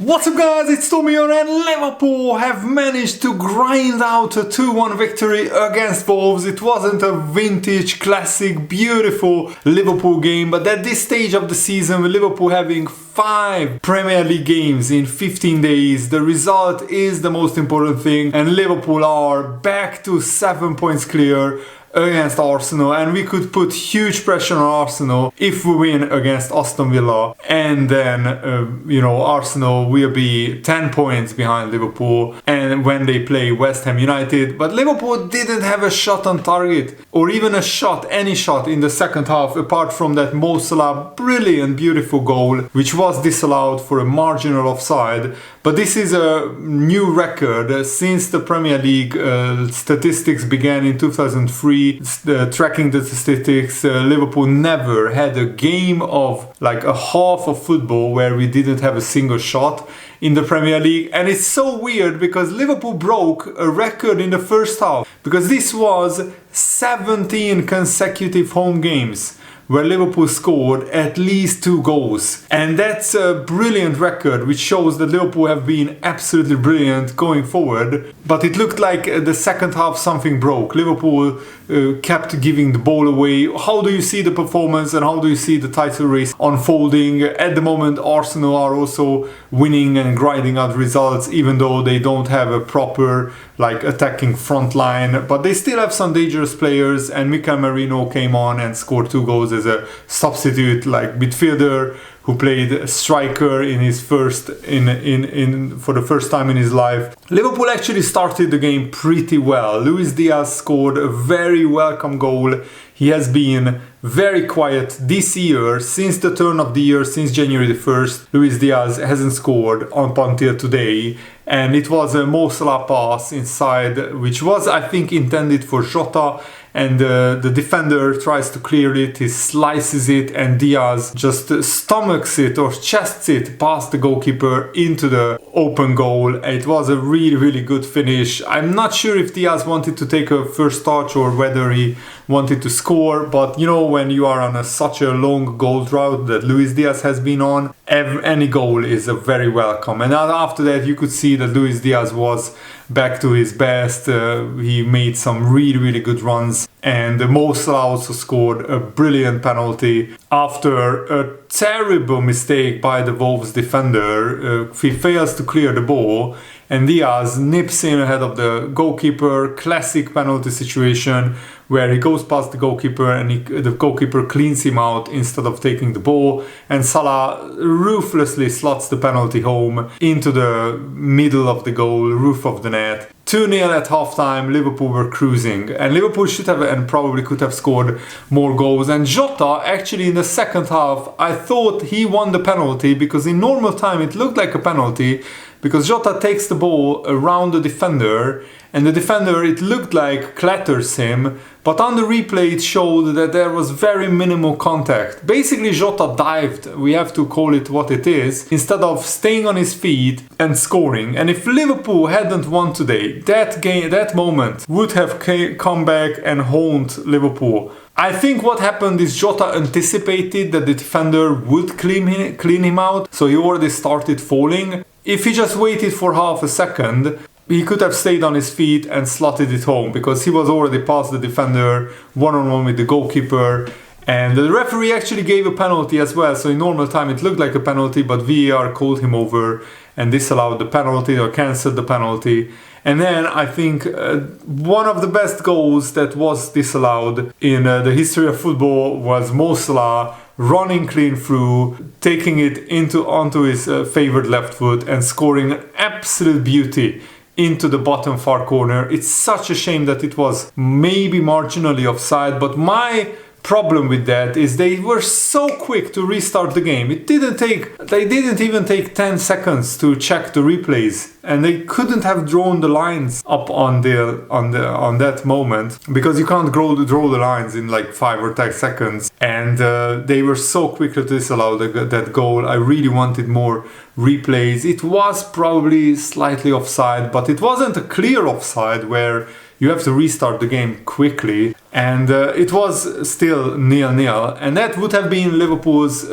What's up guys, it's Tommy here, and Liverpool have managed to grind out a 2-1 victory against Wolves. It wasn't a vintage, classic, beautiful Liverpool game, but at this stage of the season, with Liverpool having 5 Premier League games in 15 days, the result is the most important thing, and Liverpool are back to 7 points clear against Arsenal, and we could put huge pressure on Arsenal if we win against Aston Villa, and then Arsenal will be 10 points behind Liverpool and when they play West Ham United. But Liverpool didn't have a shot on target, or even any shot in the second half, apart from that Mo Salah brilliant, beautiful goal, which was disallowed for a marginal offside. But this is a new record since the Premier League statistics began in 2003. Tracking the statistics, Liverpool never had a game of like a half of football where we didn't have a single shot in the Premier League. And it's so weird because Liverpool broke a record in the first half, because this was 17 consecutive home games where Liverpool scored at least 2 goals. And that's a brilliant record, which shows that Liverpool have been absolutely brilliant going forward. But it looked like the second half something broke. Liverpool kept giving the ball away. How do you see the performance, and how do you see the title race unfolding? At the moment, Arsenal are also winning and grinding out results, even though they don't have a proper attacking front line. But they still have some dangerous players, and Mikel Merino came on and scored 2 goals as a substitute midfielder who played striker in his for the first time in his life. Liverpool actually started the game pretty well. Luis Diaz scored a very welcome goal. He has been very quiet this year, since the turn of the year, since January the 1st. Luis Diaz hasn't scored up until today, and it was a Mo Salah pass inside, which was, I think, intended for Jota, and the defender tries to clear it, he slices it, and Diaz just stomachs it or chests it past the goalkeeper into the open goal. It was a really, really good finish. I'm not sure if Diaz wanted to take a first touch or whether he wanted to score, but when you are on such a long goal drought that Luis Diaz has been on, any goal is a very welcome. And after that, you could see that Luis Diaz was back to his best. He made some really, really good runs, and Mo Salah also scored a brilliant penalty after a terrible mistake by the Wolves defender. He fails to clear the ball, and Diaz nips in ahead of the goalkeeper. Classic penalty situation where he goes past the goalkeeper and the goalkeeper cleans him out instead of taking the ball, and Salah ruthlessly slots the penalty home into the middle of the goal, roof of the net. 2-0 at halftime, Liverpool were cruising, and Liverpool should have and probably could have scored more goals. And Jota, actually in the second half, I thought he won the penalty, because in normal time it looked like a penalty, because Jota takes the ball around the defender, and the defender, it looked like, clatters him, but on the replay it showed that there was very minimal contact. Basically Jota dived, we have to call it what it is, instead of staying on his feet and scoring. And if Liverpool hadn't won today, that moment would have come back and haunted Liverpool. I think what happened is Jota anticipated that the defender would clean him out, so he already started falling. If he just waited for half a second, he could have stayed on his feet and slotted it home, because he was already past the defender, one-on-one with the goalkeeper. And the referee actually gave a penalty as well, so in normal time it looked like a penalty, but VAR called him over and disallowed the penalty, or cancelled the penalty. And then I think one of the best goals that was disallowed in the history of football was Mo Salah running clean through, taking it onto his favoured left foot and scoring an absolute beauty into the bottom far corner. It's such a shame that it was maybe marginally offside, but my problem with that is they were so quick to restart the game. They didn't even take 10 seconds to check the replays, and they couldn't have drawn the lines up on that moment, because you can't draw the lines in 5 or 10 seconds. And they were so quick to disallow that goal. I really wanted more replays. It was probably slightly offside, but it wasn't a clear offside where you have to restart the game quickly, and it was still 0-0, and that would have been Liverpool's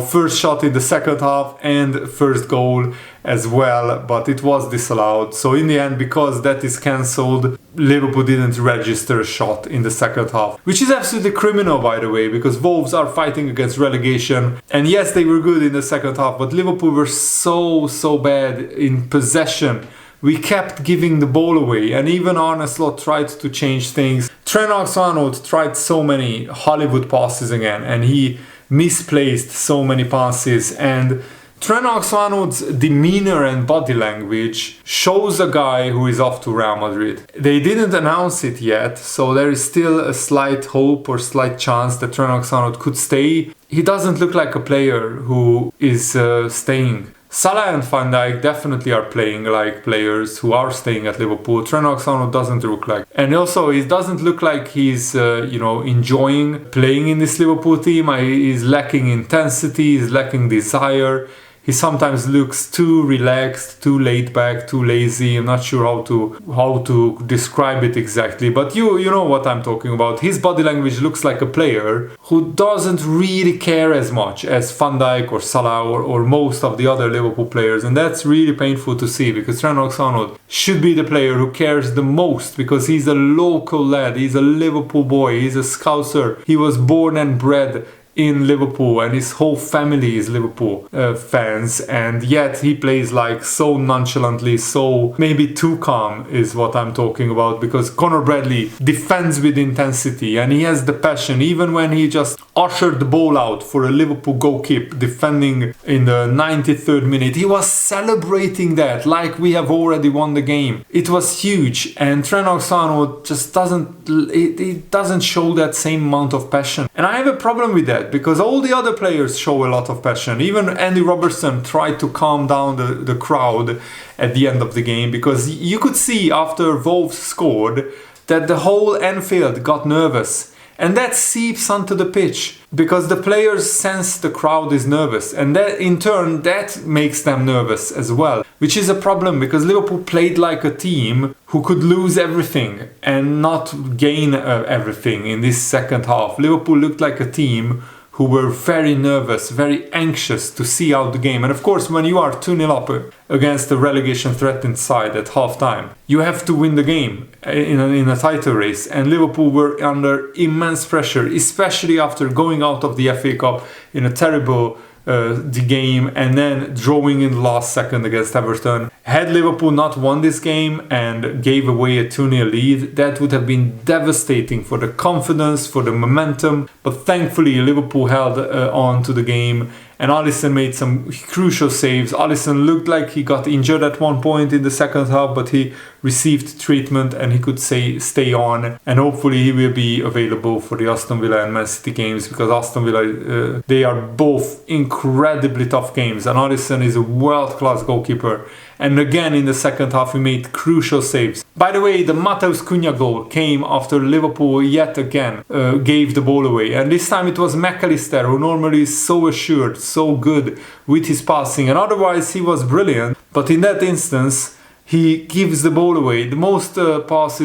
first shot in the second half and first goal as well, but it was disallowed. So in the end, because that is cancelled, Liverpool didn't register a shot in the second half, which is absolutely criminal, by the way, because Wolves are fighting against relegation. And yes, they were good in the second half, but Liverpool were so bad in possession. We kept giving the ball away, and even Arne Slot tried to change things. Trent Alexander-Arnold tried so many Hollywood passes again, and he misplaced so many passes. And Trent Alexander-Arnold's demeanor and body language shows a guy who is off to Real Madrid. They didn't announce it yet, so there is still a slight hope or slight chance that Trent Alexander-Arnold could stay. He doesn't look like a player who is staying. Salah and Van Dijk definitely are playing like players who are staying at Liverpool. Trent Alexander-Arnold doesn't look like. And also, it doesn't look like he's, enjoying playing in this Liverpool team. He's lacking intensity, he's lacking desire. He sometimes looks too relaxed, too laid back, too lazy. I'm not sure how to describe it exactly, but you know what I'm talking about. His body language looks like a player who doesn't really care as much as Van Dijk or Salah or most of the other Liverpool players, and that's really painful to see, because Trent Alexander-Arnold should be the player who cares the most, because he's a local lad, he's a Liverpool boy, he's a Scouser. He was born and bred in Liverpool, and his whole family is Liverpool fans, and yet he plays like so nonchalantly, so maybe too calm is what I'm talking about, because Conor Bradley defends with intensity and he has the passion. Even when he just ushered the ball out for a Liverpool goal kick, defending in the 93rd minute, he was celebrating that like we have already won the game. It was huge, and Trent Alexander-Arnold just doesn't show that same amount of passion, and I have a problem with that, because all the other players show a lot of passion. Even Andy Robertson tried to calm down the crowd at the end of the game, because you could see after Wolves scored that the whole Anfield got nervous. And that seeps onto the pitch, because the players sense the crowd is nervous, and that in turn that makes them nervous as well, which is a problem, because Liverpool played like a team who could lose everything and not gain everything in this second half. Liverpool looked like a team who were very nervous, very anxious to see out the game. And of course, when you are 2-0 up against a relegation threatened side at half-time, you have to win the game in a title race. And Liverpool were under immense pressure, especially after going out of the FA Cup in a terrible the game and then drawing in the last second against Everton. Had Liverpool not won this game and gave away a 2-0 lead, that would have been devastating for the confidence, for the momentum. But thankfully Liverpool held on to the game, and Alisson made some crucial saves. Alisson looked like he got injured at one point in the second half, but he received treatment and he could stay on, and hopefully he will be available for the Aston Villa and Man City games, because Aston Villa, they are both incredibly tough games, and Alisson is a world-class goalkeeper. And again in the second half he made crucial saves. By the way, the Matheus Cunha goal came after Liverpool yet again gave the ball away, and this time it was McAllister, who normally is so assured, so good with his passing, and otherwise he was brilliant, but in that instance he gives the ball away. The most balls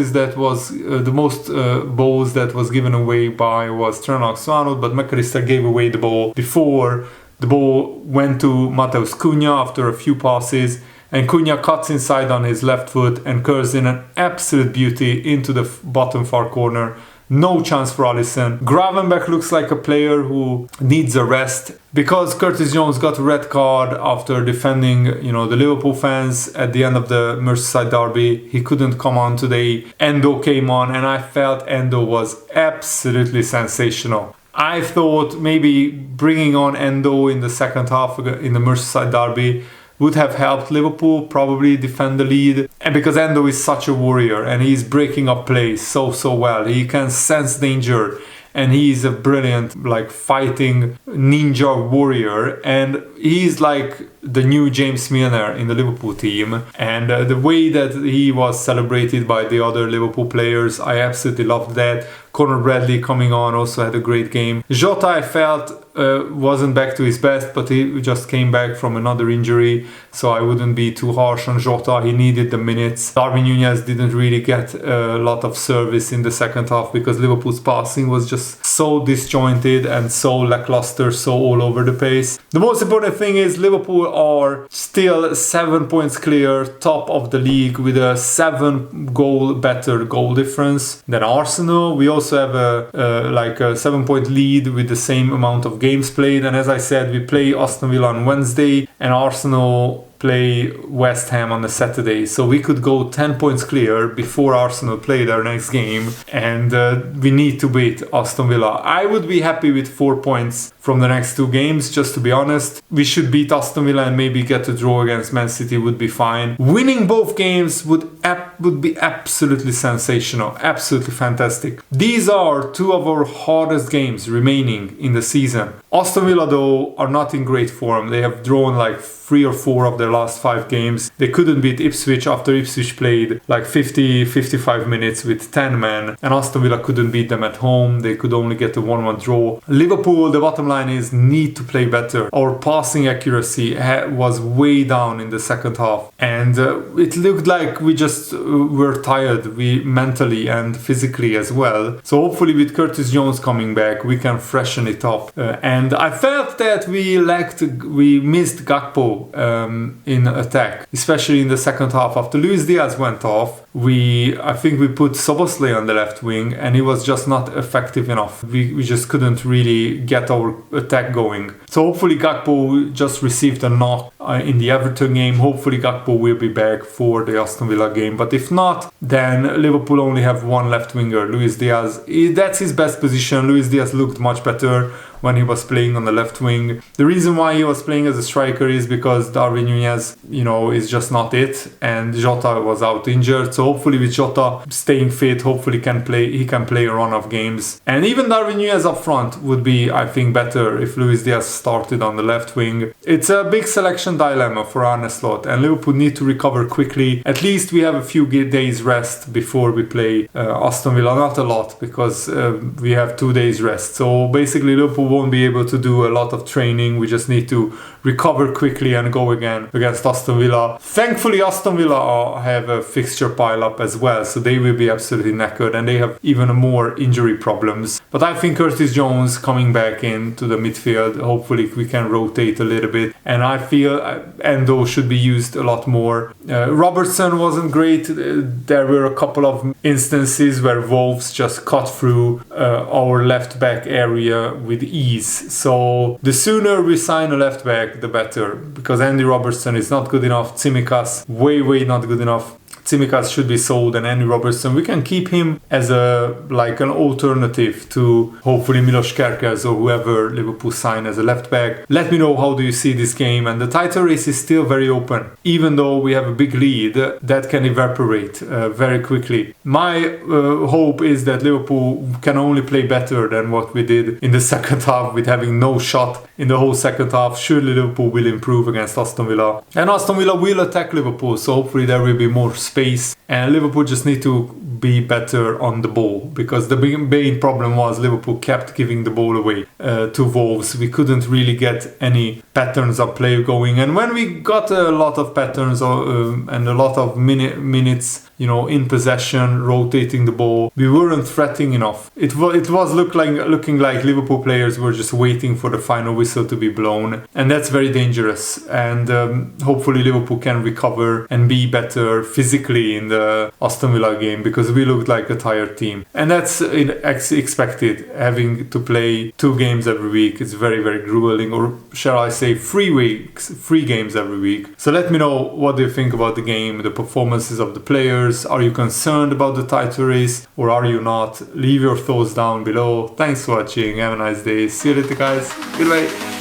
that was given away by was Trent Alexander-Arnold, but McAllister gave away the ball before the ball went to Matheus Cunha after a few passes, and Cunha cuts inside on his left foot and curls in an absolute beauty into the bottom far corner. No chance for Alisson. Gravenberch looks like a player who needs a rest, because Curtis Jones got a red card after defending, the Liverpool fans at the end of the Merseyside derby. He couldn't come on today. Endo came on, and I felt Endo was absolutely sensational. I thought maybe bringing on Endo in the second half in the Merseyside derby would have helped Liverpool probably defend the lead, and because Endo is such a warrior and he's breaking up plays so well. He can sense danger, and he's a brilliant fighting ninja warrior, and he's like the new James Milner in the Liverpool team. And the way that he was celebrated by the other Liverpool players, I absolutely loved that. Conor Bradley coming on also had a great game. Jota, I felt wasn't back to his best, but he just came back from another injury, so I wouldn't be too harsh on Jota. He needed the minutes. Darwin Núñez didn't really get a lot of service in the second half because Liverpool's passing was just so disjointed and so lackluster, so all over the pace. The most important thing is Liverpool are still 7 points clear, top of the league, with a 7-goal better goal difference than Arsenal. We also have a 7-point lead with the same amount of games played, and as I said, we play Aston Villa on Wednesday and Arsenal play West Ham on the Saturday, so we could go 10 points clear before Arsenal play their next game, and we need to beat Aston Villa. I would be happy with 4 points from the next 2 games, just to be honest. We should beat Aston Villa and maybe get a draw against Man City would be fine. Winning both games would be absolutely sensational, absolutely fantastic. These are 2 of our hardest games remaining in the season. Aston Villa, though, are not in great form. They have drawn like 3 or 4 of their last 5 games. They couldn't beat Ipswich after Ipswich played like 55 minutes with 10 men, and Aston Villa couldn't beat them at home. They could only get a 1-1 draw. Liverpool, the bottom line is, need to play better. Our passing accuracy was way down in the second half, and it looked like we just were tired, we mentally and physically as well. So hopefully with Curtis Jones coming back, we can freshen it up. And I felt that we missed Gakpo in attack, especially in the second half. After Luis Diaz went off, I think we put Szoboszlai on the left wing, and he was just not effective enough. We just couldn't really get our attack going. So hopefully Gakpo just received a knock in the Everton game. Hopefully Gakpo will be back for the Aston Villa game, but if not, then Liverpool only have one left winger, Luis Diaz. That's his best position. Luis Diaz looked much better when he was playing on the left wing. The reason why he was playing as a striker is because Darwin Núñez, is just not it, and Jota was out injured. So hopefully with Jota staying fit, hopefully he can play a run of games. And even Darwin Núñez up front would be, I think, better if Luis Diaz started on the left wing. It's a big selection dilemma for Arne Slot, and Liverpool need to recover quickly. At least we have a few days rest before we play Aston Villa. Not a lot, because we have 2 days rest. So basically Liverpool won't be able to do a lot of training. We just need to recover quickly and go again against Aston Villa. Thankfully Aston Villa have a fixture pile up as well, so they will be absolutely knackered, and they have even more injury problems. But I think Curtis Jones coming back into the midfield, hopefully we can rotate a little bit, and I feel Endo should be used a lot more. Robertson wasn't great. There were a couple of instances where Wolves just cut through our left back area with ease. So the sooner we sign a left back, the better, because Andy Robertson is not good enough. Tsimikas way not good enough. Tsimikas should be sold, and Andy Robertson, we can keep him as an alternative to hopefully Milos Kerkez or whoever Liverpool sign as a left back. Let me know, how do you see this game? And the title race is still very open. Even though we have a big lead, that can evaporate very quickly. My hope is that Liverpool can only play better than what we did in the second half, with having no shot in the whole second half. Surely Liverpool will improve against Aston Villa, and Aston Villa will attack Liverpool, so hopefully there will be more space, and Liverpool just need to be better on the ball, because the main problem was Liverpool kept giving the ball away to Wolves. We couldn't really get any patterns of play going, and when we got a lot of patterns and a lot of minutes in possession, rotating the ball, we weren't threatening enough. It was looking like Liverpool players were just waiting for the final whistle to be blown, and that's very dangerous. And hopefully Liverpool can recover and be better physically in the Aston Villa game, because we looked like a tired team, and that's expected. Having to play 2 games every week, it's very grueling, or shall I say 3 games every week. So let me know, what do you think about the game, the performances of the players? Are you concerned about the title race, or are you not? Leave your thoughts down below. Thanks for watching. Have a nice day. See you later, guys. Goodbye.